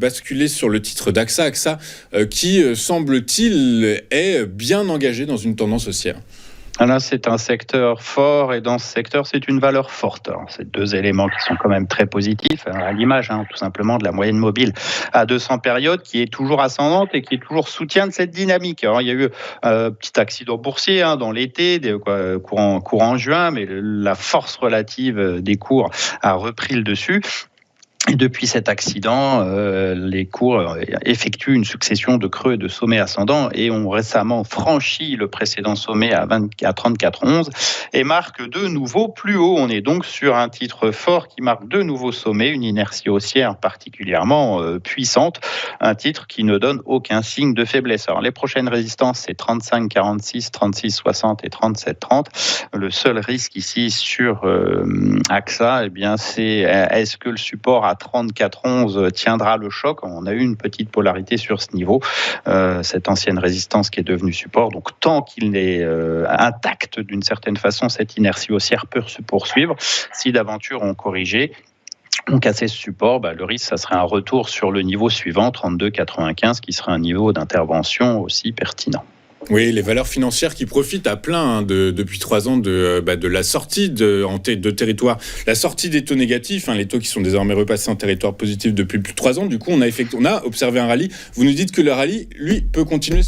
basculer sur le titre d'AXA. AXA qui, semble-t-il, est bien engagé dans une tendance haussière. Là, c'est un secteur fort et dans ce secteur, c'est une valeur forte. Alors, c'est deux éléments qui sont quand même très positifs, à l'image tout simplement de la moyenne mobile à 200 périodes qui est toujours ascendante et qui est toujours soutien de cette dynamique. Alors, il y a eu un petit accident boursier dans l'été, courant juin, mais la force relative des cours a repris le dessus. Et depuis cet accident, les cours effectuent une succession de creux et de sommets ascendants et ont récemment franchi le précédent sommet à 34,11 et marquent de nouveau plus haut. On est donc sur un titre fort qui marque de nouveaux sommets, une inertie haussière particulièrement puissante, un titre qui ne donne aucun signe de faiblesse. Alors les prochaines résistances, c'est 35,46, 36,60 et 37,30. Le seul risque ici sur AXA, c'est est-ce que le support à 34,11 tiendra le choc. On a eu une petite polarité sur ce niveau, cette ancienne résistance qui est devenue support. Donc tant qu'il est intact d'une certaine façon, cette inertie haussière peut se poursuivre. Si d'aventure on corrigeait, on cassait ce support, le risque, ça serait un retour sur le niveau suivant, 32,95, qui serait un niveau d'intervention aussi pertinent. Oui, les valeurs financières qui profitent à plein depuis 3 ans de la sortie de territoire, la sortie des taux négatifs, les taux qui sont désormais repassés en territoire positif depuis plus de 3 ans. Du coup, on a observé un rallye. Vous nous dites que le rallye, lui, peut continuer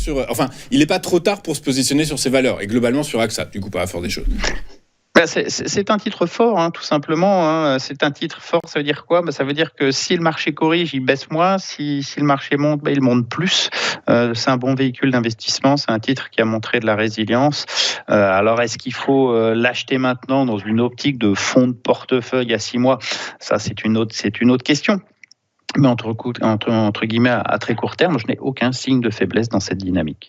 il n'est pas trop tard pour se positionner sur ces valeurs et globalement sur AXA, du coup, par la force des choses. C'est un titre fort, tout simplement. C'est un titre fort, ça veut dire quoi ? Ça veut dire que si le marché corrige, il baisse moins. Si le marché monte, il monte plus. C'est un bon véhicule d'investissement. C'est un titre qui a montré de la résilience. Alors, est-ce qu'il faut l'acheter maintenant dans une optique de fonds de portefeuille à 6 mois ? Ça, c'est une autre question. Mais entre guillemets, à très court terme, je n'ai aucun signe de faiblesse dans cette dynamique.